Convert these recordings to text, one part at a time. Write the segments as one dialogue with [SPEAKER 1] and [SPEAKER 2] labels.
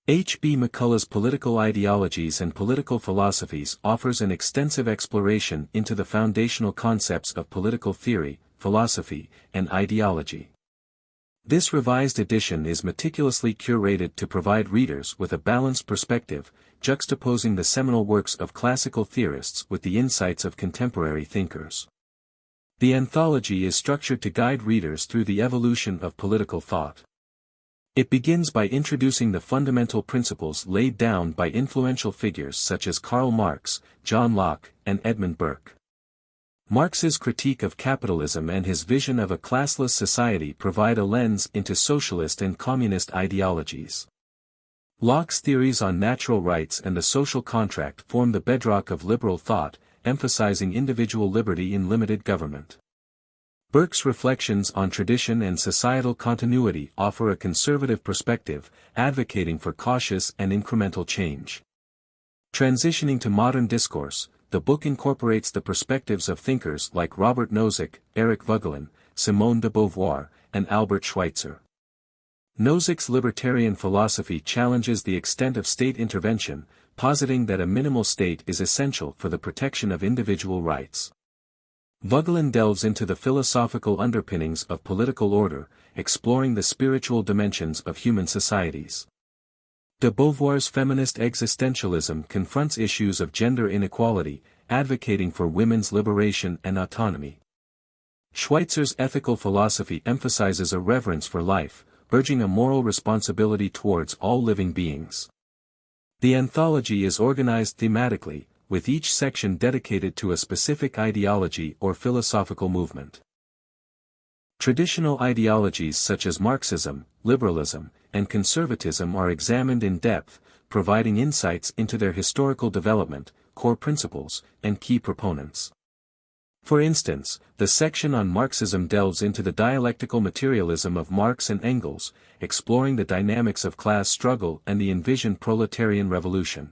[SPEAKER 1] H. B. McCullough's Political Ideologies and Political Philosophies offers an extensive exploration into the foundational concepts of political theory, philosophy, and ideology. This revised edition is meticulously curated to provide readers with a balanced perspective, juxtaposing the seminal works of classical theorists with the insights of contemporary thinkers. The anthology is structured to guide readers through the evolution of political thought. It begins by introducing the fundamental principles laid down by influential figures such as Karl Marx, John Locke, and Edmund Burke. Marx's critique of capitalism and his vision of a classless society provide a lens into socialist and communist ideologies. Locke's theories on natural rights and the social contract form the bedrock of liberal thought, emphasizing individual liberty in limited government. Burke's reflections on tradition and societal continuity offer a conservative perspective, advocating for cautious and incremental change. Transitioning to modern discourse, the book incorporates the perspectives of thinkers like Robert Nozick, Eric Voegelin, Simone de Beauvoir, and Albert Schweitzer. Nozick's libertarian philosophy challenges the extent of state intervention, positing that a minimal state is essential for the protection of individual rights. Voegelin delves into the philosophical underpinnings of political order, exploring the spiritual dimensions of human societies. De Beauvoir's feminist existentialism confronts issues of gender inequality, advocating for women's liberation and autonomy. Schweitzer's ethical philosophy emphasizes a reverence for life, urging a moral responsibility towards all living beings. The anthology is organized thematically, with each section dedicated to a specific ideology or philosophical movement. Traditional ideologies such as Marxism, liberalism, and conservatism are examined in depth, providing insights into their historical development, core principles, and key proponents. For instance, the section on Marxism delves into the dialectical materialism of Marx and Engels, exploring the dynamics of class struggle and the envisioned proletarian revolution.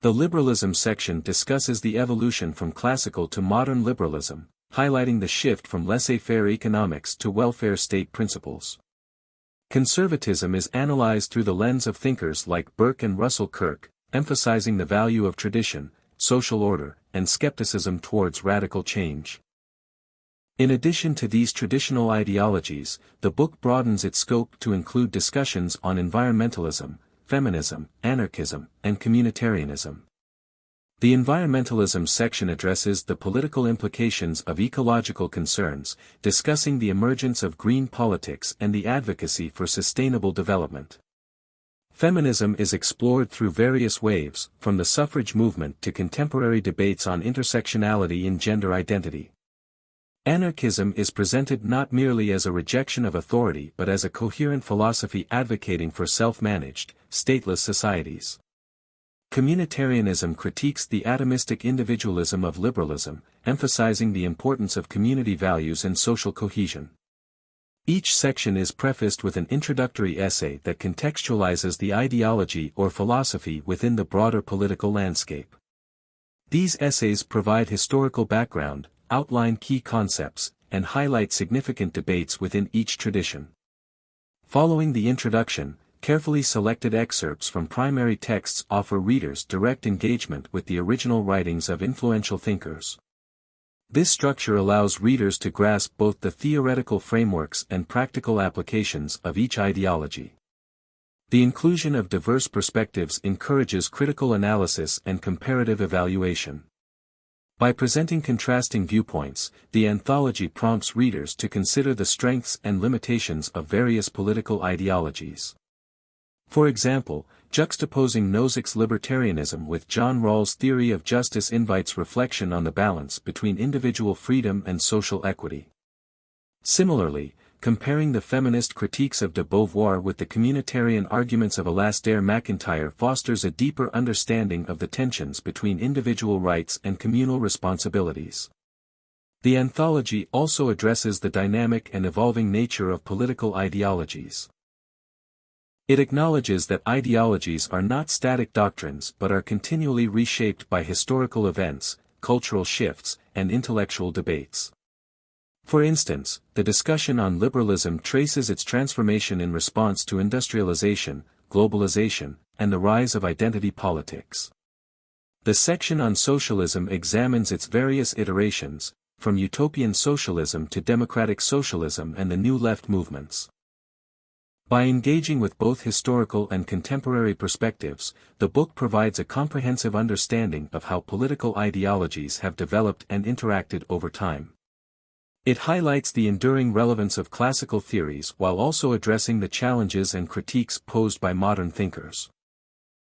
[SPEAKER 1] The liberalism section discusses the evolution from classical to modern liberalism, highlighting the shift from laissez-faire economics to welfare state principles. Conservatism is analyzed through the lens of thinkers like Burke and Russell Kirk, emphasizing the value of tradition, social order, and skepticism towards radical change. In addition to these traditional ideologies, the book broadens its scope to include discussions on environmentalism, feminism, anarchism, and communitarianism. The environmentalism section addresses the political implications of ecological concerns, discussing the emergence of green politics and the advocacy for sustainable development. Feminism is explored through various waves, from the suffrage movement to contemporary debates on intersectionality in gender identity. Anarchism is presented not merely as a rejection of authority but as a coherent philosophy advocating for self-managed, stateless societies. Communitarianism critiques the atomistic individualism of liberalism, emphasizing the importance of community values and social cohesion. Each section is prefaced with an introductory essay that contextualizes the ideology or philosophy within the broader political landscape. These essays provide historical background, outline key concepts, and highlight significant debates within each tradition. Following the introduction, carefully selected excerpts from primary texts offer readers direct engagement with the original writings of influential thinkers. This structure allows readers to grasp both the theoretical frameworks and practical applications of each ideology. The inclusion of diverse perspectives encourages critical analysis and comparative evaluation. By presenting contrasting viewpoints, the anthology prompts readers to consider the strengths and limitations of various political ideologies. For example, juxtaposing Nozick's libertarianism with John Rawls' theory of justice invites reflection on the balance between individual freedom and social equity. Similarly, comparing the feminist critiques of de Beauvoir with the communitarian arguments of Alasdair MacIntyre fosters a deeper understanding of the tensions between individual rights and communal responsibilities. The anthology also addresses the dynamic and evolving nature of political ideologies. It acknowledges that ideologies are not static doctrines but are continually reshaped by historical events, cultural shifts, and intellectual debates. For instance, the discussion on liberalism traces its transformation in response to industrialization, globalization, and the rise of identity politics. The section on socialism examines its various iterations, from utopian socialism to democratic socialism and the New Left movements. By engaging with both historical and contemporary perspectives, the book provides a comprehensive understanding of how political ideologies have developed and interacted over time. It highlights the enduring relevance of classical theories while also addressing the challenges and critiques posed by modern thinkers.